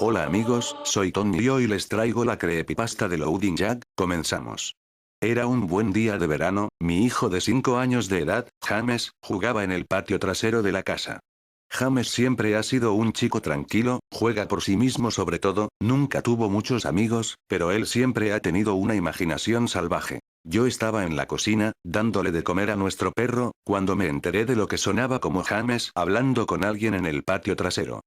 Hola amigos, soy Tony y hoy les traigo la creepypasta de Loading Jack. Comenzamos. Era un buen día de verano, mi hijo de 5 años de edad, James, jugaba en el patio trasero de la casa. James siempre ha sido un chico tranquilo, juega por sí mismo sobre todo, nunca tuvo muchos amigos, pero él siempre ha tenido una imaginación salvaje. Yo estaba en la cocina, dándole de comer a nuestro perro, cuando me enteré de lo que sonaba como James hablando con alguien en el patio trasero.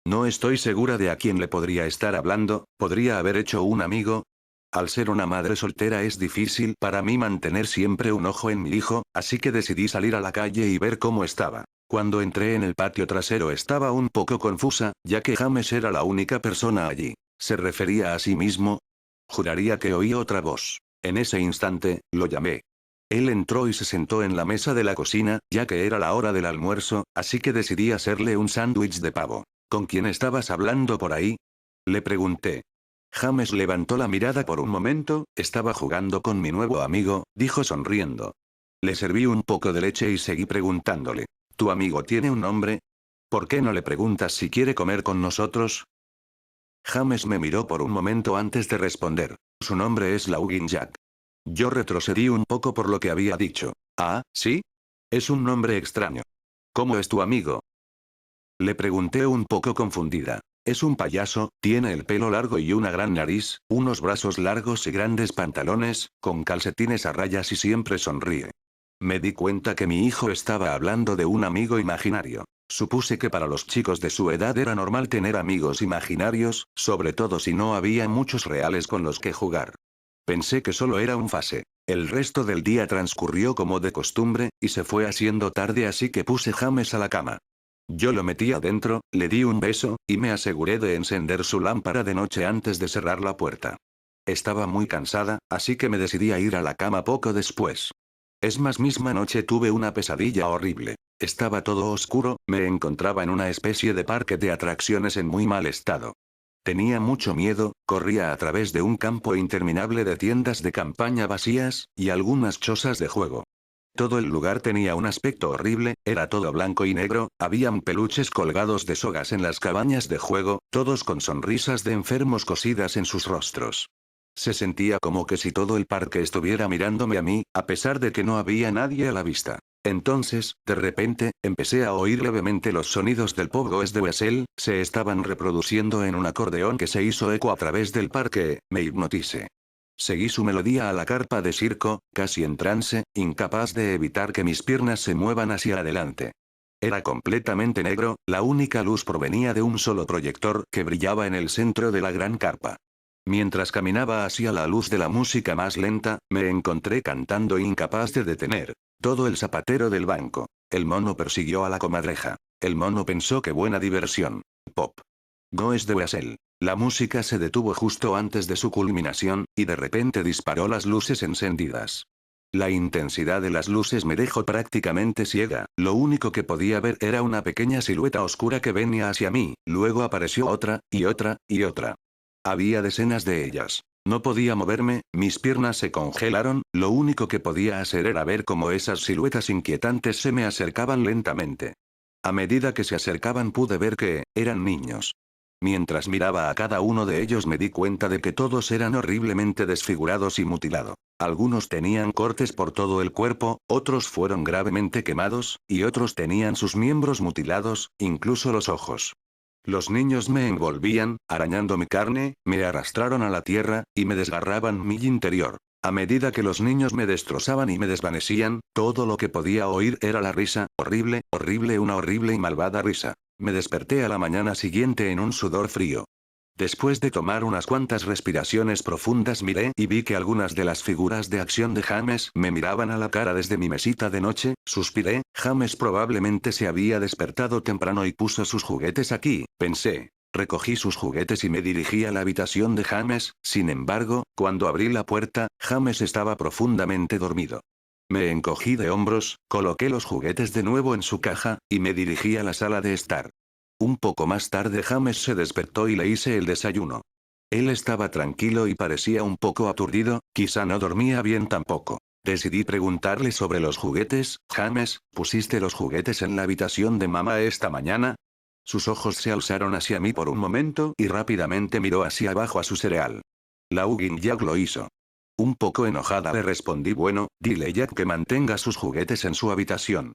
No estoy segura de a quién le podría estar hablando, podría haber hecho un amigo. Al ser una madre soltera es difícil para mí mantener siempre un ojo en mi hijo, así que decidí salir a la calle y ver cómo estaba. Cuando entré en el patio trasero estaba un poco confusa, ya que James era la única persona allí. ¿Se refería a sí mismo? Juraría que oí otra voz. En ese instante, lo llamé. Él entró y se sentó en la mesa de la cocina, ya que era la hora del almuerzo, así que decidí hacerle un sándwich de pavo. ¿Con quién estabas hablando por ahí? Le pregunté. James levantó la mirada por un momento, estaba jugando con mi nuevo amigo, dijo sonriendo. Le serví un poco de leche y seguí preguntándole. ¿Tu amigo tiene un nombre? ¿Por qué no le preguntas si quiere comer con nosotros? James me miró por un momento antes de responder. Su nombre es Loading Jack. Yo retrocedí un poco por lo que había dicho. Ah, ¿sí? Es un nombre extraño. ¿Cómo es tu amigo? Le pregunté un poco confundida. Es un payaso, tiene el pelo largo y una gran nariz, unos brazos largos y grandes pantalones, con calcetines a rayas y siempre sonríe. Me di cuenta que mi hijo estaba hablando de un amigo imaginario. Supuse que para los chicos de su edad era normal tener amigos imaginarios, sobre todo si no había muchos reales con los que jugar. Pensé que solo era un fase. El resto del día transcurrió como de costumbre, y se fue haciendo tarde así que puse James a la cama. Yo lo metí adentro, le di un beso, y me aseguré de encender su lámpara de noche antes de cerrar la puerta. Estaba muy cansada, así que me decidí a ir a la cama poco después. Es más, misma noche tuve una pesadilla horrible. Estaba todo oscuro, me encontraba en una especie de parque de atracciones en muy mal estado. Tenía mucho miedo, corría a través de un campo interminable de tiendas de campaña vacías, y algunas chozas de juego. Todo el lugar tenía un aspecto horrible, era todo blanco y negro, habían peluches colgados de sogas en las cabañas de juego, todos con sonrisas de enfermos cosidas en sus rostros. Se sentía como que si todo el parque estuviera mirándome a mí, a pesar de que no había nadie a la vista. Entonces, de repente, empecé a oír levemente los sonidos del Pogo de Wessel, se estaban reproduciendo en un acordeón que se hizo eco a través del parque, me hipnoticé. Seguí su melodía a la carpa de circo, casi en trance, incapaz de evitar que mis piernas se muevan hacia adelante. Era completamente negro, la única luz provenía de un solo proyector que brillaba en el centro de la gran carpa. Mientras caminaba hacia la luz de la música más lenta, me encontré cantando incapaz de detener. Todo el zapatero del banco. El mono persiguió a la comadreja. El mono pensó que buena diversión. Pop. Goes de Weasel. La música se detuvo justo antes de su culminación, y de repente disparó las luces encendidas. La intensidad de las luces me dejó prácticamente ciega, lo único que podía ver era una pequeña silueta oscura que venía hacia mí, luego apareció otra, y otra, y otra. Había decenas de ellas. No podía moverme, mis piernas se congelaron, lo único que podía hacer era ver cómo esas siluetas inquietantes se me acercaban lentamente. A medida que se acercaban pude ver que, eran niños. Mientras miraba a cada uno de ellos me di cuenta de que todos eran horriblemente desfigurados y mutilados. Algunos tenían cortes por todo el cuerpo, otros fueron gravemente quemados, y otros tenían sus miembros mutilados, incluso los ojos. Los niños me envolvían, arañando mi carne, me arrastraron a la tierra, y me desgarraban mi interior. A medida que los niños me destrozaban y me desvanecían, todo lo que podía oír era la risa, horrible, horrible, una horrible y malvada risa. Me desperté a la mañana siguiente en un sudor frío. Después de tomar unas cuantas respiraciones profundas miré y vi que algunas de las figuras de acción de James me miraban a la cara desde mi mesita de noche, suspiré, James probablemente se había despertado temprano y puso sus juguetes aquí, pensé. Recogí sus juguetes y me dirigí a la habitación de James, sin embargo, cuando abrí la puerta, James estaba profundamente dormido. Me encogí de hombros, coloqué los juguetes de nuevo en su caja, y me dirigí a la sala de estar. Un poco más tarde James se despertó y le hice el desayuno. Él estaba tranquilo y parecía un poco aturdido, quizá no dormía bien tampoco. Decidí preguntarle sobre los juguetes. James, ¿pusiste los juguetes en la habitación de mamá esta mañana? Sus ojos se alzaron hacia mí por un momento y rápidamente miró hacia abajo a su cereal. La Ugin Jack lo hizo. Un poco enojada le respondí bueno, dile Jack que mantenga sus juguetes en su habitación.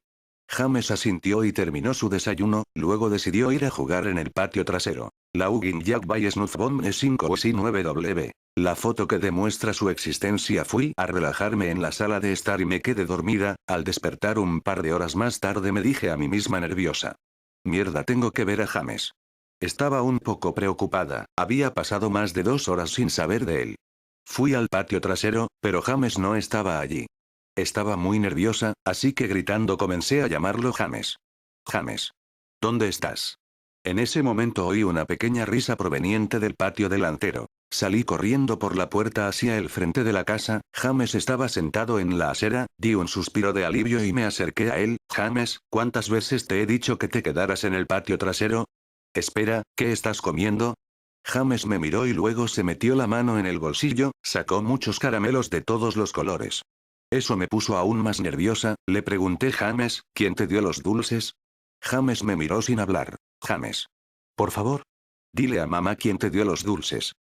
James asintió y terminó su desayuno, luego decidió ir a jugar en el patio trasero. La Ugin Jack by Snuffbomb E5 La foto que demuestra su existencia. Fui a relajarme en la sala de estar y me quedé dormida. Al despertar un par de horas más tarde me dije a mí misma nerviosa. Mierda, tengo que ver a James. Estaba un poco preocupada, había pasado más de 2 horas sin saber de él. Fui al patio trasero, pero James no estaba allí. Estaba muy nerviosa, así que gritando comencé a llamarlo James. James. ¿Dónde estás? En ese momento oí una pequeña risa proveniente del patio delantero. Salí corriendo por la puerta hacia el frente de la casa. James estaba sentado en la acera, di un suspiro de alivio y me acerqué a él. James, ¿cuántas veces te he dicho que te quedaras en el patio trasero? Espera, ¿qué estás comiendo? James me miró y luego se metió la mano en el bolsillo, sacó muchos caramelos de todos los colores. Eso me puso aún más nerviosa. Le pregunté James, ¿quién te dio los dulces? James me miró sin hablar. James. Por favor. Dile a mamá quién te dio los dulces.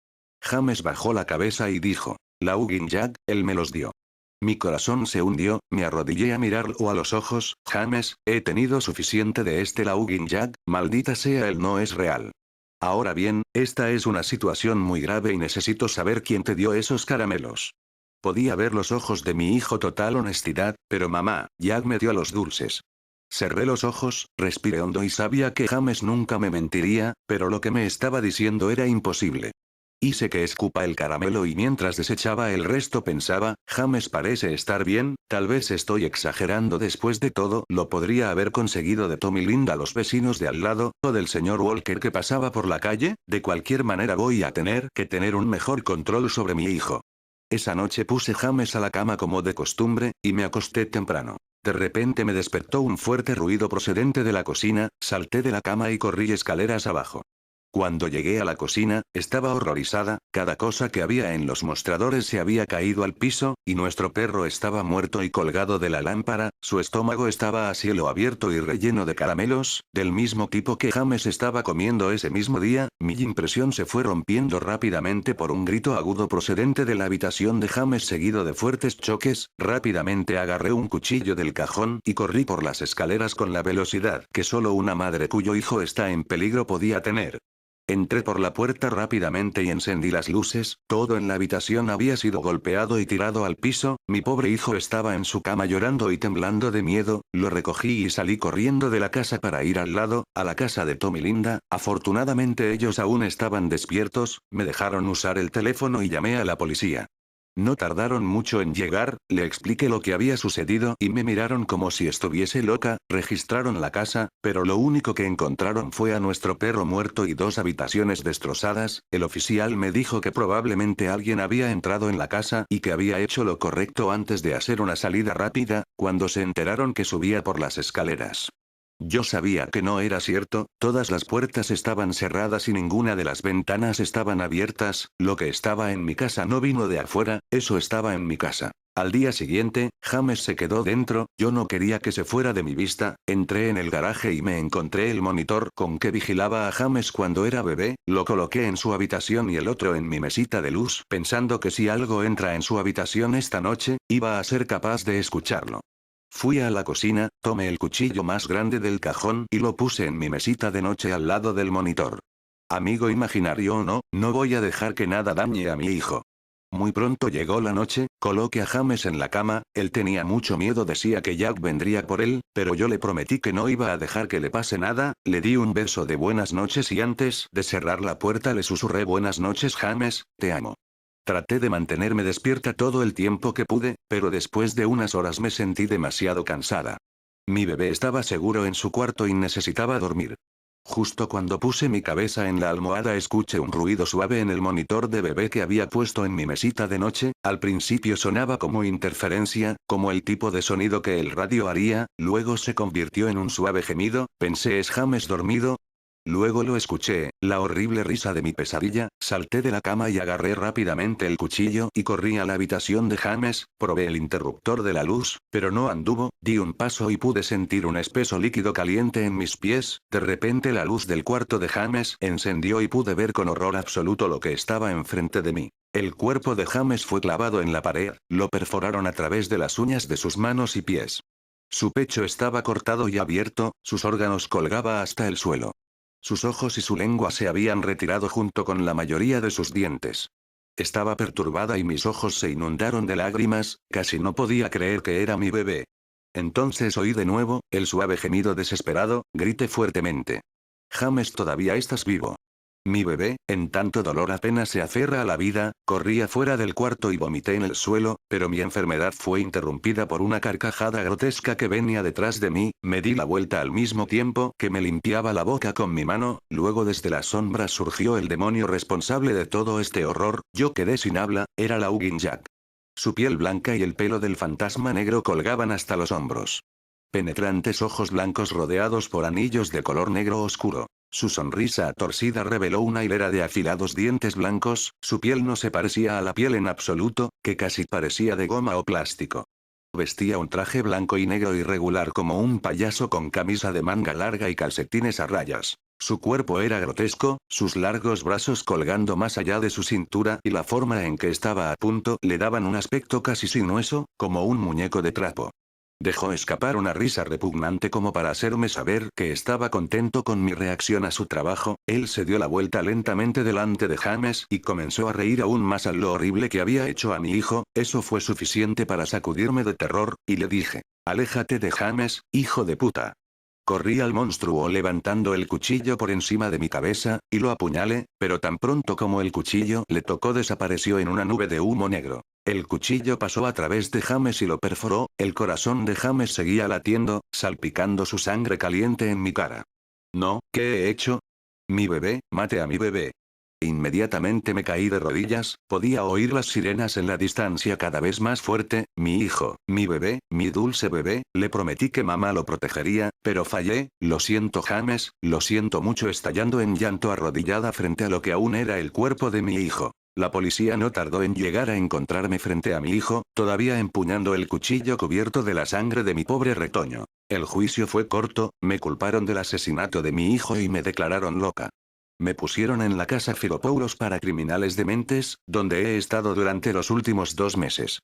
James bajó la cabeza y dijo. La Ugin Jack, él me los dio. Mi corazón se hundió, me arrodillé a mirarlo a los ojos. James, he tenido suficiente de este La Ugin Jack, maldita sea, él no es real. Ahora bien, esta es una situación muy grave y necesito saber quién te dio esos caramelos. Podía ver los ojos de mi hijo total honestidad, pero mamá, Jack me dio los dulces. Cerré los ojos, respiré hondo y sabía que James nunca me mentiría, pero lo que me estaba diciendo era imposible. Hice que escupa el caramelo y mientras desechaba el resto pensaba, James parece estar bien, tal vez estoy exagerando, después de todo, lo podría haber conseguido de Tom y Linda, los vecinos de al lado, o del señor Walker que pasaba por la calle. De cualquier manera voy a tener que tener un mejor control sobre mi hijo. Esa noche puse James a la cama como de costumbre, y me acosté temprano. De repente me despertó un fuerte ruido procedente de la cocina, salté de la cama y corrí escaleras abajo. Cuando llegué a la cocina, estaba horrorizada, cada cosa que había en los mostradores se había caído al piso, y nuestro perro estaba muerto y colgado de la lámpara. Su estómago estaba a cielo abierto y relleno de caramelos, del mismo tipo que James estaba comiendo ese mismo día. Mi impresión se fue rompiendo rápidamente por un grito agudo procedente de la habitación de James seguido de fuertes choques. Rápidamente agarré un cuchillo del cajón y corrí por las escaleras con la velocidad que solo una madre cuyo hijo está en peligro podía tener. Entré por la puerta rápidamente y encendí las luces. Todo en la habitación había sido golpeado y tirado al piso. Mi pobre hijo estaba en su cama llorando y temblando de miedo. Lo recogí y salí corriendo de la casa para ir al lado, a la casa de Tom y Linda. Afortunadamente ellos aún estaban despiertos, me dejaron usar el teléfono y llamé a la policía. No tardaron mucho en llegar, le expliqué lo que había sucedido y me miraron como si estuviese loca. Registraron la casa, pero lo único que encontraron fue a nuestro perro muerto y 2 habitaciones destrozadas. El oficial me dijo que probablemente alguien había entrado en la casa y que había hecho lo correcto antes de hacer una salida rápida, cuando se enteraron que subía por las escaleras. Yo sabía que no era cierto, todas las puertas estaban cerradas y ninguna de las ventanas estaban abiertas. Lo que estaba en mi casa no vino de afuera, eso estaba en mi casa. Al día siguiente, James se quedó dentro, yo no quería que se fuera de mi vista. Entré en el garaje y me encontré el monitor con que vigilaba a James cuando era bebé, lo coloqué en su habitación y el otro en mi mesita de luz, pensando que si algo entra en su habitación esta noche, iba a ser capaz de escucharlo. Fui a la cocina, tomé el cuchillo más grande del cajón y lo puse en mi mesita de noche al lado del monitor. Amigo imaginario o no, no voy a dejar que nada dañe a mi hijo. Muy pronto llegó la noche, coloqué a James en la cama, él tenía mucho miedo, decía que Jack vendría por él, pero yo le prometí que no iba a dejar que le pase nada. Le di un beso de buenas noches y antes de cerrar la puerta le susurré buenas noches James, te amo. Traté de mantenerme despierta todo el tiempo que pude, pero después de unas horas me sentí demasiado cansada. Mi bebé estaba seguro en su cuarto y necesitaba dormir. Justo cuando puse mi cabeza en la almohada escuché un ruido suave en el monitor de bebé que había puesto en mi mesita de noche. Al principio sonaba como interferencia, como el tipo de sonido que el radio haría, luego se convirtió en un suave gemido. Pensé, ¿es James dormido? Luego lo escuché, la horrible risa de mi pesadilla, salté de la cama y agarré rápidamente el cuchillo y corrí a la habitación de James, probé el interruptor de la luz, pero no anduvo, di un paso y pude sentir un espeso líquido caliente en mis pies, de repente la luz del cuarto de James encendió y pude ver con horror absoluto lo que estaba enfrente de mí. El cuerpo de James fue clavado en la pared, lo perforaron a través de las uñas de sus manos y pies. Su pecho estaba cortado y abierto, sus órganos colgaba hasta el suelo. Sus ojos y su lengua se habían retirado junto con la mayoría de sus dientes. Estaba perturbada y mis ojos se inundaron de lágrimas, casi no podía creer que era mi bebé. Entonces oí de nuevo, el suave gemido desesperado, grité fuertemente. James, todavía estás vivo. Mi bebé, en tanto dolor apenas se aferra a la vida, corría fuera del cuarto y vomité en el suelo, pero mi enfermedad fue interrumpida por una carcajada grotesca que venía detrás de mí, me di la vuelta al mismo tiempo que me limpiaba la boca con mi mano, luego desde las sombras surgió el demonio responsable de todo este horror, yo quedé sin habla, era Laugin Jack. Su piel blanca y el pelo del fantasma negro colgaban hasta los hombros. Penetrantes ojos blancos rodeados por anillos de color negro oscuro. Su sonrisa torcida reveló una hilera de afilados dientes blancos, su piel no se parecía a la piel en absoluto, que casi parecía de goma o plástico. Vestía un traje blanco y negro irregular como un payaso con camisa de manga larga y calcetines a rayas. Su cuerpo era grotesco, sus largos brazos colgando más allá de su cintura y la forma en que estaba a punto le daban un aspecto casi sinuoso, como un muñeco de trapo. Dejó escapar una risa repugnante como para hacerme saber que estaba contento con mi reacción a su trabajo, él se dio la vuelta lentamente delante de James y comenzó a reír aún más a lo horrible que había hecho a mi hijo, eso fue suficiente para sacudirme de terror, y le dije, aléjate de James, hijo de puta. Corrí al monstruo levantando el cuchillo por encima de mi cabeza, y lo apuñalé, pero tan pronto como el cuchillo le tocó desapareció en una nube de humo negro. El cuchillo pasó a través de James y lo perforó, el corazón de James seguía latiendo, salpicando su sangre caliente en mi cara. No, ¿qué he hecho? Mi bebé, mate a mi bebé. Inmediatamente me caí de rodillas, podía oír las sirenas en la distancia cada vez más fuerte, mi hijo, mi bebé, mi dulce bebé, le prometí que mamá lo protegería, pero fallé, lo siento James, lo siento mucho estallando en llanto arrodillada frente a lo que aún era el cuerpo de mi hijo. La policía no tardó en llegar a encontrarme frente a mi hijo, todavía empuñando el cuchillo cubierto de la sangre de mi pobre retoño. El juicio fue corto, me culparon del asesinato de mi hijo y me declararon loca. Me pusieron en la casa Filopoulos para criminales dementes, donde he estado durante los últimos 2 meses.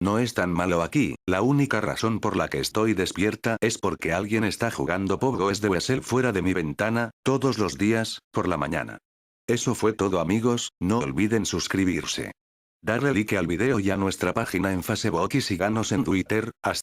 No es tan malo aquí, la única razón por la que estoy despierta es porque alguien está jugando Pogo es de Wesel fuera de mi ventana, todos los días, por la mañana. Eso fue todo amigos, no olviden suscribirse. Darle like al video y a nuestra página en Facebook y síganos en Twitter, hasta